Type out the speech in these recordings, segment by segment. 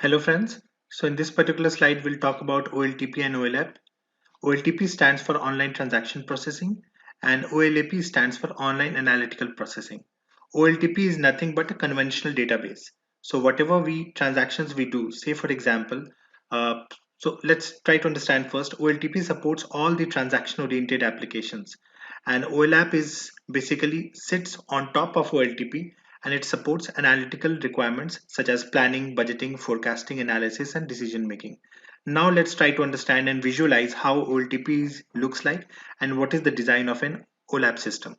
Hello friends. So in this particular slide, we'll talk about OLTP and OLAP. OLTP stands for Online Transaction Processing and OLAP stands for Online Analytical Processing. OLTP is nothing but a conventional database. So whatever transactions we do, say for example, uh, so let's try to understand first. OLTP supports all the transaction oriented applications and OLAP is basically sits on top of OLTP and it supports analytical requirements such as planning, budgeting, forecasting, analysis, and decision making. Now let's try to understand and visualize how OLTP looks like and what is the design of an OLAP system.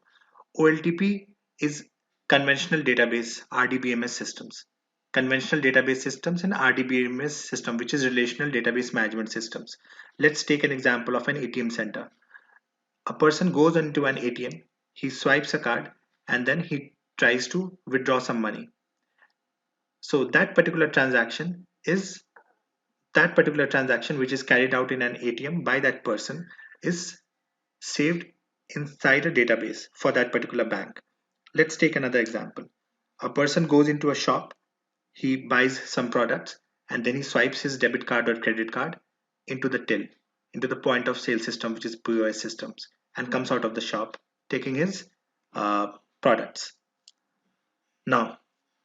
OLTP is conventional database RDBMS systems. Conventional database systems and RDBMS system, which is relational database management systems. Let's take an example of an ATM center. A person goes into an ATM, he swipes a card, and then he tries to withdraw some money. So that particular transaction which is carried out in an ATM by that person is saved inside a database for that particular bank. Let's take another example. A person goes into a shop, he buys some products, and then he swipes his debit card or credit card into the till, into the point of sale system, which is POS systems, and comes out of the shop taking his uh, products. Now,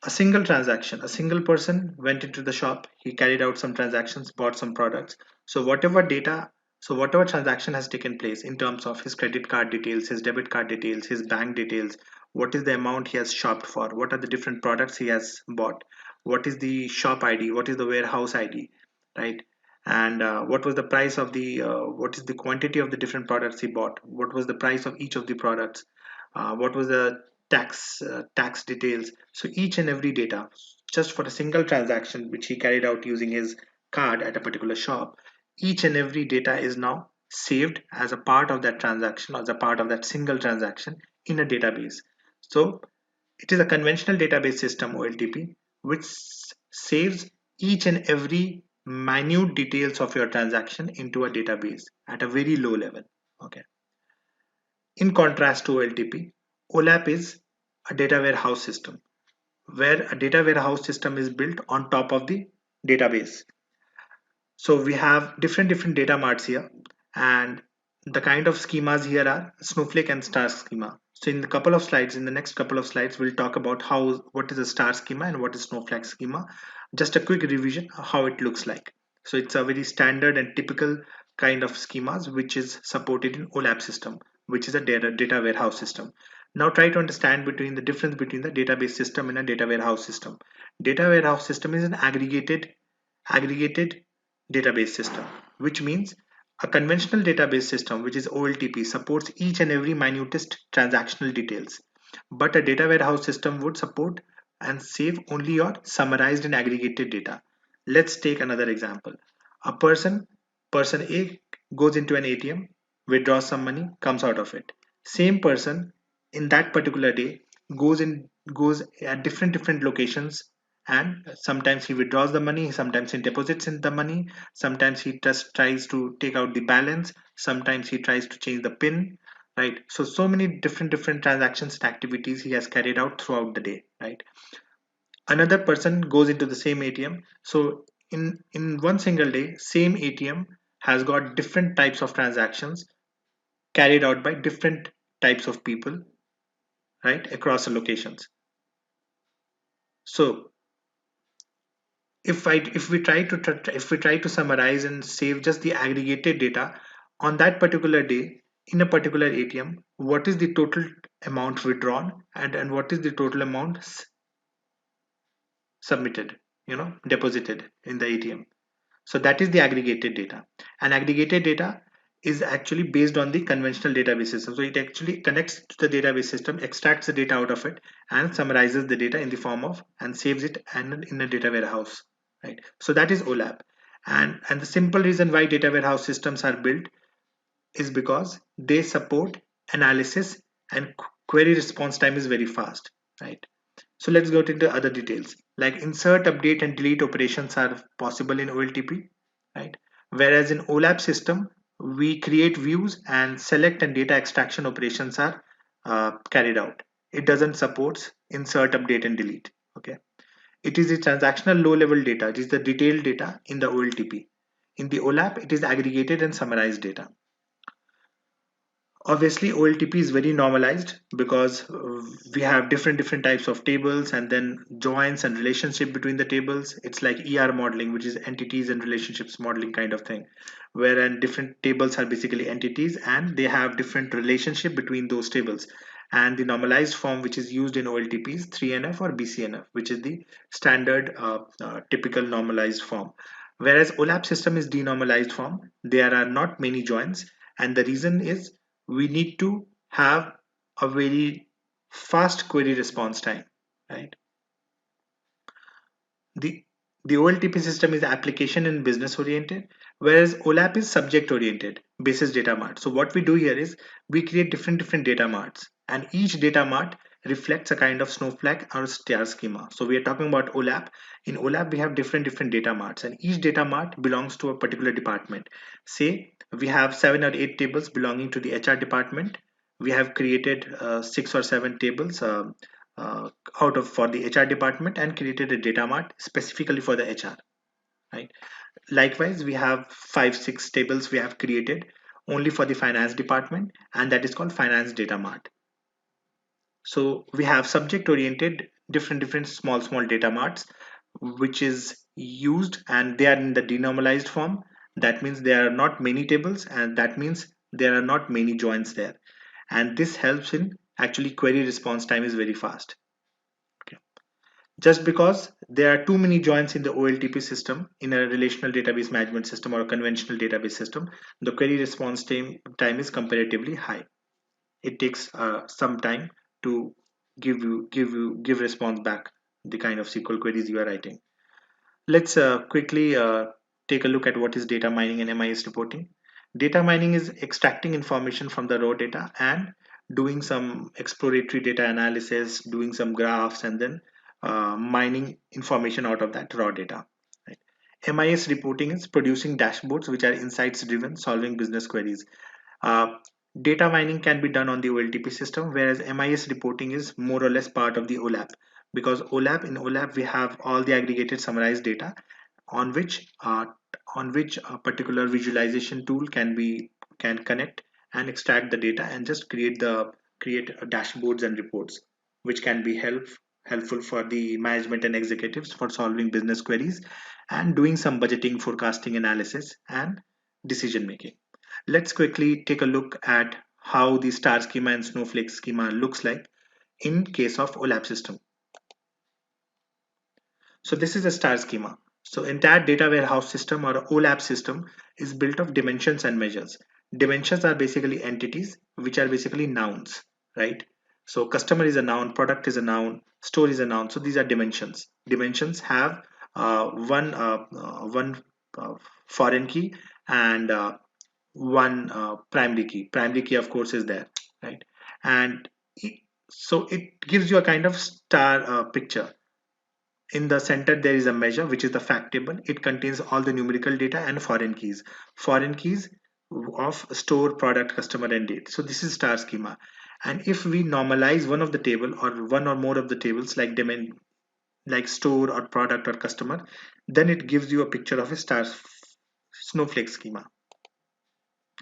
a single person went into the shop, he carried out some transactions, bought some products. So whatever transaction has taken place in terms of his credit card details, his debit card details, his bank details, what is the amount he has shopped for, what are the different products he has bought, what is the shop ID, what is the warehouse ID, right? And what was the price of what is the quantity of the different products he bought, what was the price of each of the products, what was the tax details. So each and every data just for a single transaction which he carried out using his card at a particular shop, each and every data is now saved as a part of that transaction, as a part of that single transaction in a database. So it is a conventional database system, OLTP, which saves each and every minute details of your transaction into a database at a very low level. Okay. In contrast to OLTP, OLAP is a data warehouse system where a data warehouse system is built on top of the database. So we have different data marts here, and the kind of schemas here are Snowflake and star schema. So in the next couple of slides, we'll talk about what is a star schema and what is Snowflake schema. Just a quick revision of how it looks like. So it's a very standard and typical kind of schemas which is supported in OLAP system, which is a data warehouse system. Now try to understand between the difference between the database system and a data warehouse system. Data warehouse system is an aggregated database system, which means a conventional database system, which is OLTP, supports each and every minutest transactional details. But a data warehouse system would support and save only your summarized and aggregated data. Let's take another example. A person A goes into an ATM, withdraws some money, comes out of it. Same person in that particular day goes at different locations, and sometimes he withdraws the money, sometimes he deposits in the money, sometimes he just tries to take out the balance, sometimes he tries to change the pin, right? So many different transactions and activities he has carried out throughout the day, right? Another person goes into the same ATM. So in one single day, same ATM has got different types of transactions carried out by different types of people, right, across the locations. So if we try to summarize and save just the aggregated data on that particular day in a particular ATM, what is the total amount withdrawn and what is the total amount submitted, deposited in the ATM. So that is the aggregated data. And aggregated data is actually based on the conventional database system. So it actually connects to the database system, extracts the data out of it, and summarizes the data in the form of and saves it and in a data warehouse. Right. So that is OLAP. And the simple reason why data warehouse systems are built is because they support analysis and query response time is very fast. Right. So let's go into other details like insert, update, and delete operations are possible in OLTP, right? Whereas in OLAP system, we create views and select and data extraction operations are carried out. It doesn't support insert, update, and delete. Okay. It is the transactional low-level data. It is the detailed data in the OLTP. In the OLAP, it is aggregated and summarized data. Obviously, OLTP is very normalized because we have different types of tables and then joins and relationship between the tables. It's like ER modeling, which is entities and relationships modeling kind of thing, wherein different tables are basically entities and they have different relationship between those tables. And the normalized form which is used in OLTP is 3NF or BCNF, which is the standard typical normalized form. Whereas OLAP system is denormalized form, there are not many joins, and the reason is we need to have a very fast query response time, right? The the OLTP system is application and business oriented, whereas OLAP is subject oriented, basis data mart. So what we do here is we create different data marts, and each data mart reflects a kind of snowflake or star schema. So we are talking about OLAP. In OLAP, we have different data marts, and each data mart belongs to a particular department. Say we have 7 or 8 tables belonging to the HR department. We have created 6 or 7 tables. Uh, Out of for the HR department and created a data mart specifically for the HR, right? Likewise, we have 5 6 tables we have created only for the finance department, and that is called finance data mart. So we have subject oriented different small data marts which is used, and they are in the denormalized form. That means there are not many tables, and that means there are not many joins there, and this helps in actually query response time is very fast. Just because there are too many joins in the OLTP system in a relational database management system or a conventional database system, the query response time is comparatively high. It takes some time to give response back the kind of SQL queries you are writing. Let's quickly take a look at what is data mining and MIS reporting. Data mining is extracting information from the raw data and doing some exploratory data analysis, doing some graphs, and then mining information out of that raw data. Right? MIS reporting is producing dashboards which are insights driven, solving business queries. Uh, Data mining can be done on the OLTP system, whereas MIS reporting is more or less part of the OLAP, because in OLAP we have all the aggregated summarized data on which a particular visualization tool can connect and extract the data and just create dashboards and reports which can be helpful for the management and executives for solving business queries and doing some budgeting, forecasting, analysis, and decision making. Let's quickly take a look at how the star schema and snowflake schema looks like in case of OLAP system. So this is a star schema. So entire data warehouse system or OLAP system is built of dimensions and measures. Dimensions are basically entities which are basically nouns, right? So customer is a noun, product is a noun, store is a noun. So these are dimensions. Dimensions have one foreign key and one primary key. Primary key, of course, is there, right? And so it gives you a kind of star picture. In the center, there is a measure, which is the fact table. It contains all the numerical data and foreign keys. Foreign keys of store, product, customer, and date. So this is star schema. And if we normalize one of the table or one or more of the tables like like store or product or customer, then it gives you a picture of a star snowflake schema.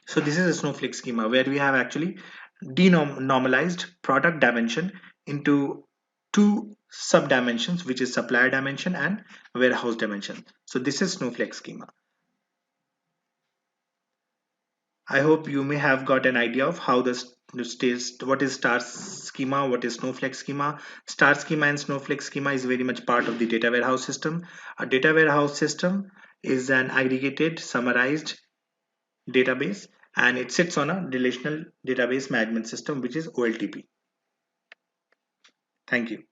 So this is a snowflake schema where we have actually denormalized product dimension into two sub dimensions, which is supplier dimension and warehouse dimension. So this is snowflake schema. I hope you may have got an idea of how what is star schema, what is snowflake schema. Star schema and snowflake schema is very much part of the data warehouse system. A data warehouse system is an aggregated, summarized database, and it sits on a relational database management system, which is OLTP. Thank you.